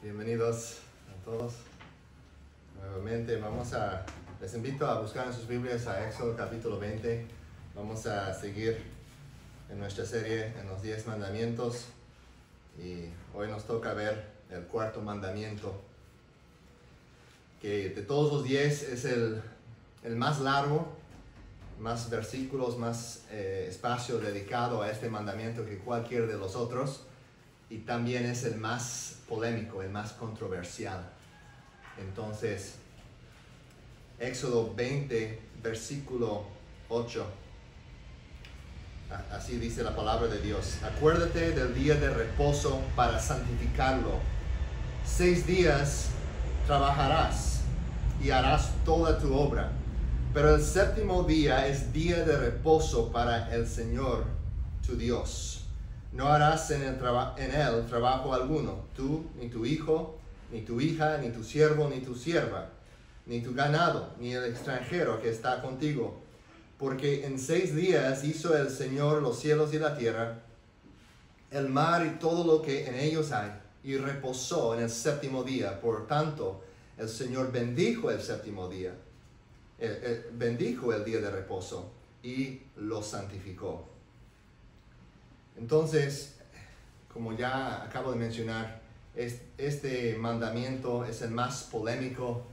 Bienvenidos a todos. Nuevamente les invito a buscar en sus Biblias a Éxodo capítulo 20. Vamos a seguir en nuestra serie en los 10 mandamientos y hoy nos toca ver el cuarto mandamiento, que de todos los 10 es el más largo, más versículos, más espacio dedicado a este mandamiento que cualquier de los otros, y también es el más polémico, el más controversial. Entonces, Éxodo 20, versículo 8, así dice la palabra de Dios: acuérdate del día de reposo para santificarlo. 6 días trabajarás y harás toda tu obra, pero el séptimo día es día de reposo para el Señor tu Dios. No harás en él trabajo alguno, tú, ni tu hijo, ni tu hija, ni tu siervo, ni tu sierva, ni tu ganado, ni el extranjero que está contigo. Porque en 6 días hizo el Señor los cielos y la tierra, el mar y todo lo que en ellos hay, y reposó en el séptimo día. Por tanto, el Señor bendijo el séptimo día, bendijo el día de reposo y lo santificó. Entonces, como ya acabo de mencionar, este mandamiento es el más polémico.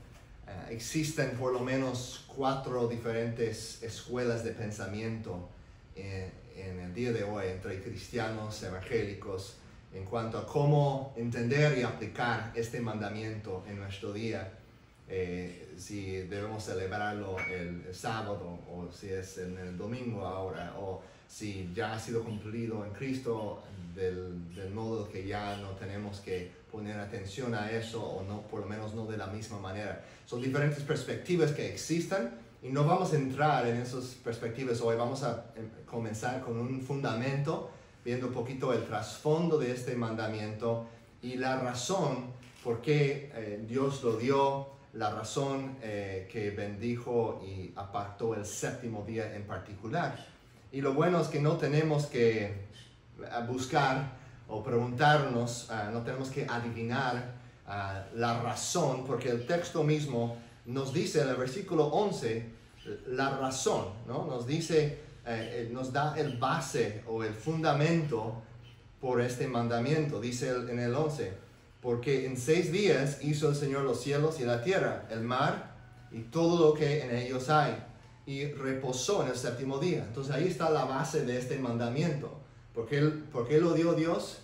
Existen por lo menos 4 diferentes escuelas de pensamiento en el día de hoy entre cristianos evangélicos en cuanto a cómo entender y aplicar este mandamiento en nuestro día. Si debemos celebrarlo el sábado, o si es en el domingo ahora, o si ya ha sido cumplido en Cristo del modo que ya no tenemos que poner atención a eso, o no, por lo menos no de la misma manera. Son diferentes perspectivas que existen y no vamos a entrar en esas perspectivas hoy. Vamos a comenzar con un fundamento, viendo un poquito el trasfondo de este mandamiento y la razón por qué Dios lo dio, la razón que bendijo y apartó el séptimo día en particular. Y lo bueno es que no tenemos que buscar o preguntarnos, no tenemos que adivinar la razón, porque el texto mismo nos dice en el versículo 11 la razón, ¿no? Nos dice, nos da el base o el fundamento por este mandamiento. Dice en el 11, porque en 6 días hizo el Señor los cielos y la tierra, el mar y todo lo que en ellos hay, y reposó en el séptimo día. Entonces ahí está la base de este mandamiento. ¿Por qué lo dio Dios?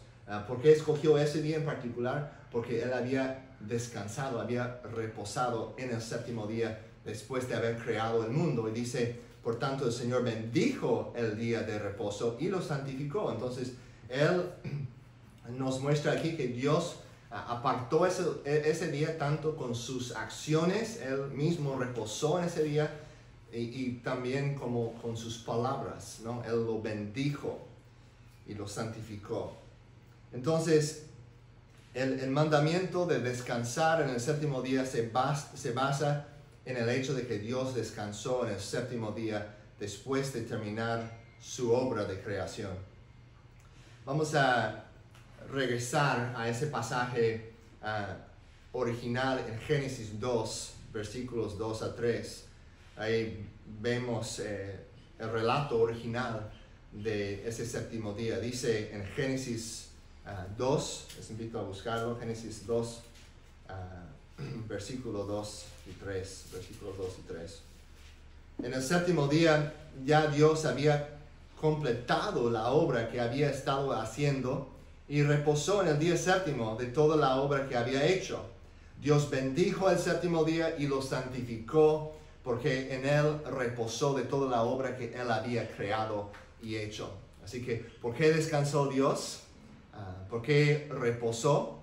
¿Por qué escogió ese día en particular? Porque Él había descansado, había reposado en el séptimo día después de haber creado el mundo. Y dice, por tanto, el Señor bendijo el día de reposo y lo santificó. Entonces Él nos muestra aquí que Dios apartó ese día tanto con sus acciones. Él mismo reposó en ese día, y también como con sus palabras, ¿no? Él lo bendijo y lo santificó. Entonces, el mandamiento de descansar en el séptimo día se basa en el hecho de que Dios descansó en el séptimo día después de terminar su obra de creación. Vamos a regresar a ese pasaje original en Génesis 2, versículos 2 a 3. Ahí vemos el relato original de ese séptimo día. Dice en Génesis 2, les invito a buscarlo, Génesis 2, versículos 2 y 3. En el séptimo día ya Dios había completado la obra que había estado haciendo y reposó en el día séptimo de toda la obra que había hecho. Dios bendijo el séptimo día y lo santificó, porque en Él reposó de toda la obra que Él había creado y hecho. Así que, ¿por qué descansó Dios? ¿Por qué reposó?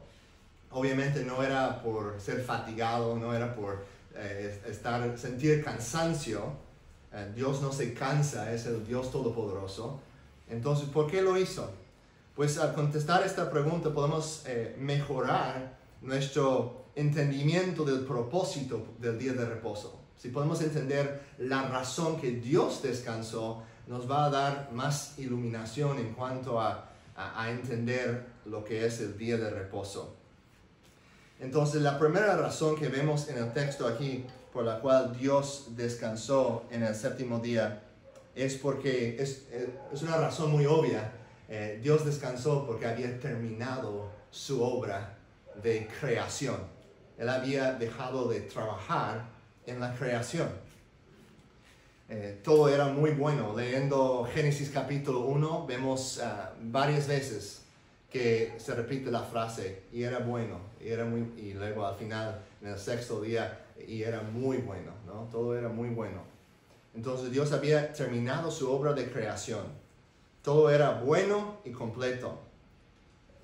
Obviamente no era por ser fatigado, no era por sentir cansancio. Dios no se cansa, es el Dios Todopoderoso. Entonces, ¿por qué lo hizo? Pues al contestar esta pregunta podemos mejorar nuestro entendimiento del propósito del día de reposo. Si podemos entender la razón que Dios descansó, nos va a dar más iluminación en cuanto a entender lo que es el día de reposo. Entonces, la primera razón que vemos en el texto aquí, por la cual Dios descansó en el séptimo día, es porque es una razón muy obvia. Dios descansó porque había terminado su obra de creación. Él había dejado de trabajar en la creación. Todo era muy bueno. Leyendo Génesis capítulo 1, vemos varias veces que se repite la frase, y era bueno, y luego al final, en el sexto día, y era muy bueno, ¿no? Todo era muy bueno. Entonces Dios había terminado su obra de creación. Todo era bueno y completo.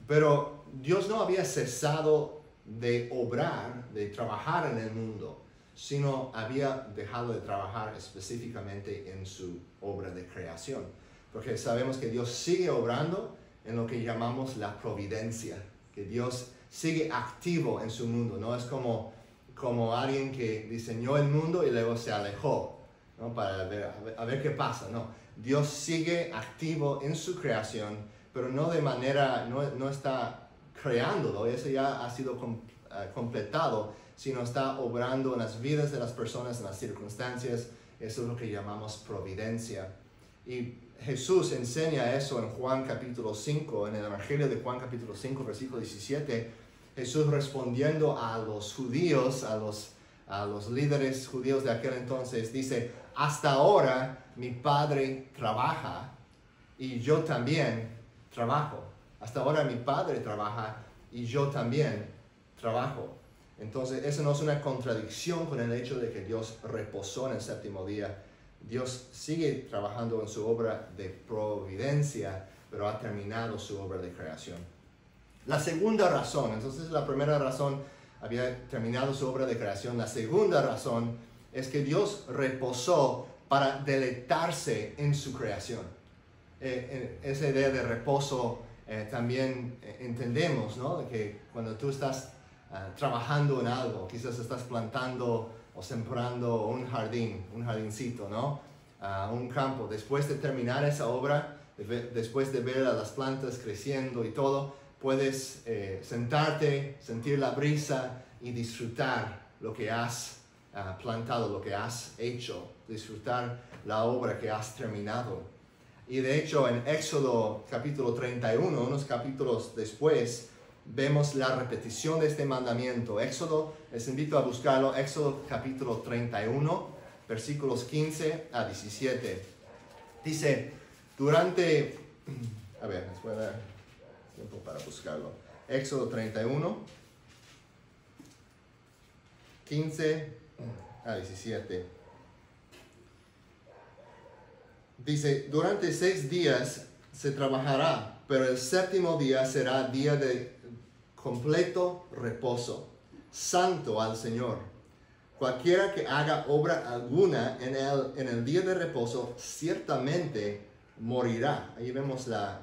Pero Dios no había cesado de obrar, de trabajar en el mundo, sino había dejado de trabajar específicamente en su obra de creación. Porque sabemos que Dios sigue obrando en lo que llamamos la providencia, que Dios sigue activo en su mundo. No es como alguien que diseñó el mundo y luego se alejó, ¿no? Para ver qué pasa. No, Dios sigue activo en su creación, pero no de manera, no está creándolo, eso ya ha sido completado, sino está obrando en las vidas de las personas, en las circunstancias. Eso es lo que llamamos providencia. Y Jesús enseña eso en Juan capítulo 5, en el Evangelio de Juan capítulo 5, versículo 17. Jesús respondiendo a los judíos, a los líderes judíos de aquel entonces, dice: hasta ahora mi Padre trabaja y yo también trabajo. Hasta ahora mi Padre trabaja y yo también trabajo. Entonces, eso no es una contradicción con el hecho de que Dios reposó en el séptimo día. Dios sigue trabajando en su obra de providencia, pero ha terminado su obra de creación. La segunda razón, entonces la primera razón, había terminado su obra de creación. La segunda razón es que Dios reposó para deleitarse en su creación. Esa idea de reposo también entendemos, ¿no? De que cuando tú estás trabajando en algo, quizás estás plantando o sembrando un jardincito, ¿no? Un campo. Después de terminar esa obra, después de ver a las plantas creciendo y todo, puedes sentarte, sentir la brisa y disfrutar lo que has plantado, lo que has hecho, disfrutar la obra que has terminado. Y de hecho en Éxodo capítulo 31, unos capítulos después, vemos la repetición de este mandamiento. Éxodo, les invito a buscarlo, Éxodo capítulo 31, versículos 15 a 17. Dice, les voy a dar tiempo para buscarlo. Éxodo 31, 15 a 17. Dice, durante 6 días se trabajará, pero el séptimo día será día de completo reposo, santo al Señor. Cualquiera que haga obra alguna en el día de reposo, ciertamente morirá. Ahí vemos la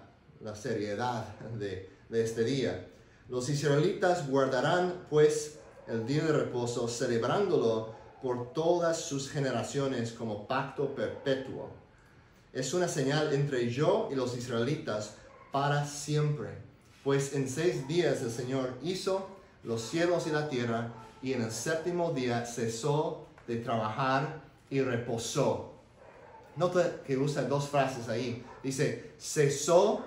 seriedad de este día. Los israelitas guardarán pues el día de reposo, celebrándolo por todas sus generaciones como pacto perpetuo. Es una señal entre yo y los israelitas para siempre. Pues en 6 días el Señor hizo los cielos y la tierra, y en el séptimo día cesó de trabajar y reposó. Nota que usa 2 frases ahí. Dice, cesó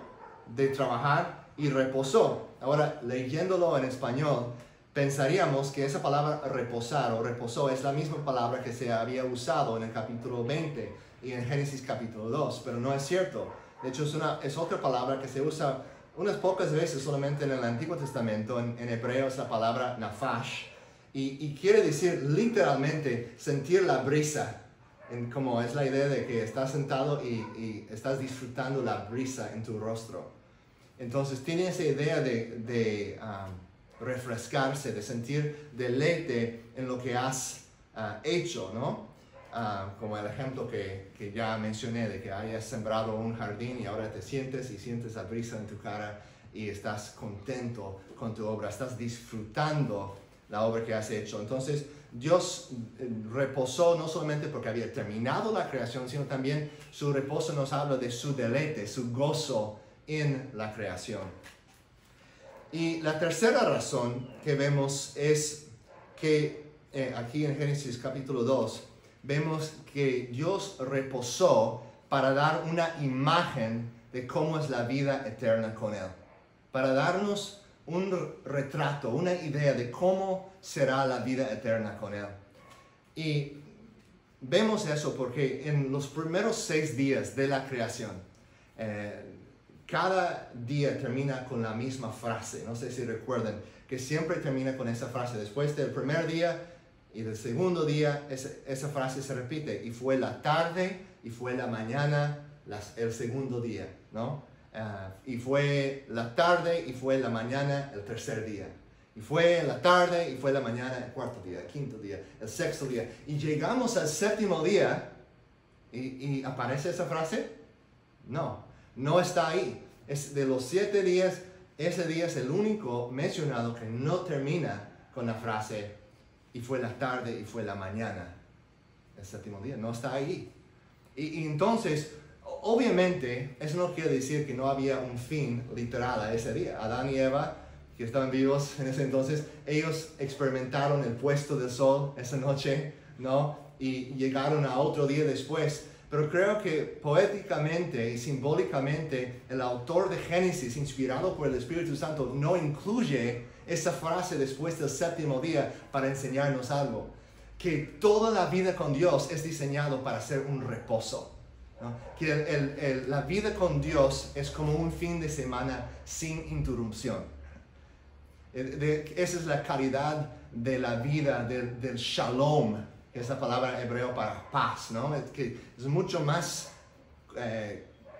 de trabajar y reposó. Ahora, leyéndolo en español, pensaríamos que esa palabra reposar o reposó es la misma palabra que se había usado en el capítulo 20 y en Génesis capítulo 2, pero no es cierto. De hecho, es otra palabra que se usa unas pocas veces solamente en el Antiguo Testamento. En hebreo es la palabra nafash, y quiere decir literalmente sentir la brisa, como es la idea de que estás sentado y estás disfrutando la brisa en tu rostro. Entonces tiene esa idea de refrescarse, de sentir deleite en lo que has hecho, ¿no? Como el ejemplo que ya mencioné, de que hayas sembrado un jardín y ahora te sientes la brisa en tu cara y estás contento con tu obra, estás disfrutando la obra que has hecho. Entonces Dios reposó no solamente porque había terminado la creación, sino también su reposo nos habla de su deleite, su gozo en la creación. Y la tercera razón que vemos es que aquí en Génesis capítulo 2, vemos que Dios reposó para dar una imagen de cómo es la vida eterna con Él. Para darnos un retrato, una idea de cómo será la vida eterna con Él. Y vemos eso porque en los primeros 6 días de la creación, cada día termina con la misma frase. No sé si recuerdan que siempre termina con esa frase. Después del primer día y del segundo día, esa frase se repite. Y fue la tarde y fue la mañana el segundo día, ¿no? Y fue la tarde y fue la mañana el tercer día. Y fue la tarde y fue la mañana el cuarto día, el quinto día, el sexto día. Y llegamos al séptimo día y ¿aparece esa frase? No está ahí. Es de los 7 días, ese día es el único mencionado que no termina con la frase y fue la tarde y fue la mañana. El séptimo día no está ahí. Y entonces, obviamente, eso no quiere decir que no había un fin literal a ese día. Adán y Eva, que estaban vivos en ese entonces, ellos experimentaron el puesto del sol esa noche, ¿no? Y llegaron a otro día después. Pero creo que poéticamente y simbólicamente el autor de Génesis, inspirado por el Espíritu Santo, no incluye esa frase después del séptimo día para enseñarnos algo. Que toda la vida con Dios es diseñado para ser un reposo, ¿no? Que la vida con Dios es como un fin de semana sin interrupción. Esa es la calidad de la vida, del shalom, que es la palabra hebreo para paz, ¿no? Que es mucho más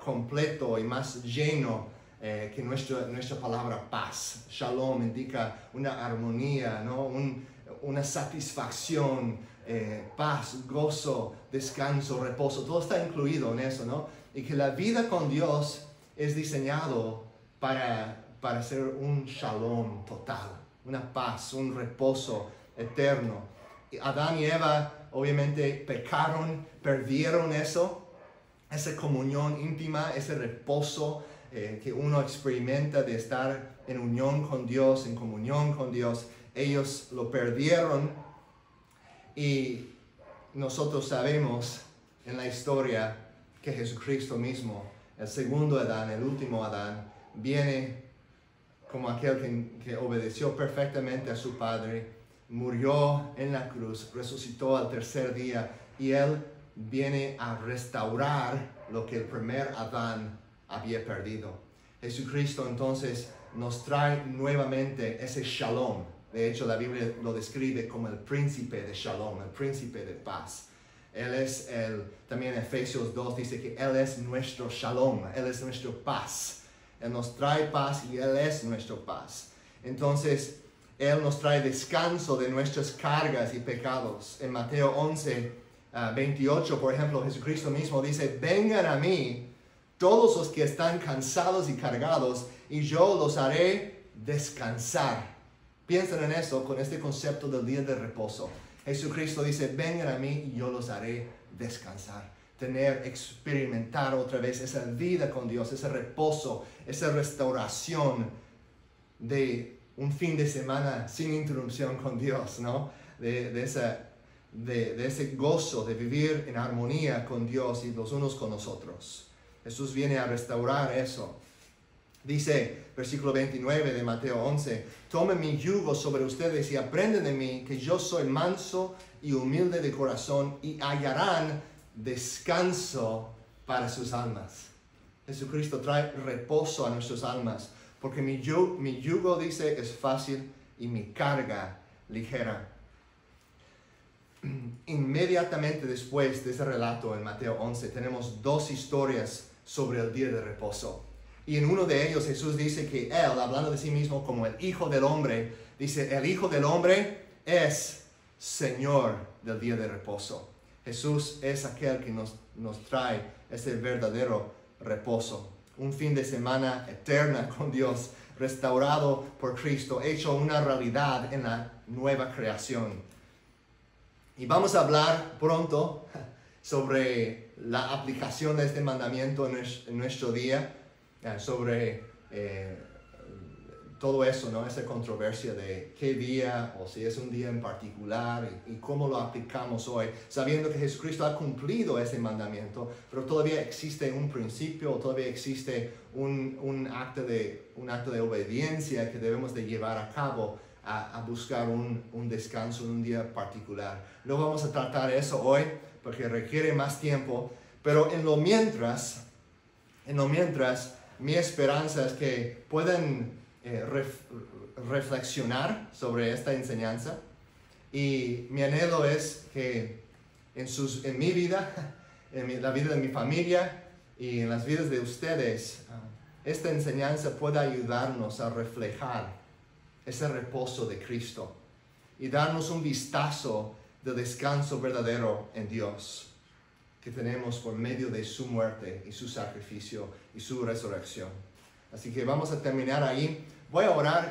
completo y más lleno que nuestra palabra paz. Shalom indica una armonía, ¿no? Una satisfacción, paz, gozo, descanso, reposo. Todo está incluido en eso, ¿no? Y que la vida con Dios es diseñado para ser un shalom total, una paz, un reposo eterno. Adán y Eva obviamente pecaron, perdieron eso, esa comunión íntima, ese reposo que uno experimenta de estar en unión con Dios, en comunión con Dios. Ellos lo perdieron y nosotros sabemos en la historia que Jesucristo mismo, el segundo Adán, el último Adán, viene como aquel que obedeció perfectamente a su Padre, murió en la cruz, resucitó al tercer día y Él viene a restaurar lo que el primer Adán había perdido. Jesucristo entonces nos trae nuevamente ese shalom. De hecho, la Biblia lo describe como el príncipe de shalom, el príncipe de paz. Él es también en Efesios 2 dice que Él es nuestro shalom, Él es nuestra paz. Él nos trae paz y Él es nuestra paz. Entonces, Él nos trae descanso de nuestras cargas y pecados. En Mateo 11, 28, por ejemplo, Jesucristo mismo dice, vengan a mí todos los que están cansados y cargados, y yo los haré descansar. Piensen en eso con este concepto del día de reposo. Jesucristo dice, vengan a mí y yo los haré descansar. Experimentar otra vez esa vida con Dios, ese reposo, esa restauración de un fin de semana sin interrupción con Dios, ¿no? De ese gozo de vivir en armonía con Dios y los unos con nosotros. Jesús viene a restaurar eso. Dice, versículo 29 de Mateo 11, tomen mi yugo sobre ustedes y aprenden de mí, que yo soy manso y humilde de corazón, y hallarán descanso para sus almas. Jesucristo trae reposo a nuestras almas, porque mi yugo, dice, es fácil y mi carga ligera. Inmediatamente después de ese relato en Mateo 11, tenemos 2 historias sobre el día de reposo. Y en uno de ellos Jesús dice que Él, hablando de sí mismo como el Hijo del Hombre, dice, el Hijo del Hombre es Señor del día de reposo. Jesús es aquel que nos trae ese verdadero reposo. Un fin de semana eterna con Dios, restaurado por Cristo, hecho una realidad en la nueva creación. Y vamos a hablar pronto sobre la aplicación de este mandamiento en nuestro día, sobre todo eso, ¿no? Esa controversia de qué día o si es un día en particular y cómo lo aplicamos hoy, sabiendo que Jesucristo ha cumplido ese mandamiento, pero todavía existe un principio, todavía existe un acto de obediencia que debemos de llevar a cabo a buscar un descanso en un día particular. No vamos a tratar eso hoy porque requiere más tiempo, pero en lo mientras, mi esperanza es que puedan reflexionar sobre esta enseñanza, y mi anhelo es que en mi vida, la vida de mi familia y en las vidas de ustedes, esta enseñanza pueda ayudarnos a reflejar ese reposo de Cristo y darnos un vistazo de descanso verdadero en Dios que tenemos por medio de su muerte y su sacrificio y su resurrección. Así que vamos a terminar ahí. Voy a orar.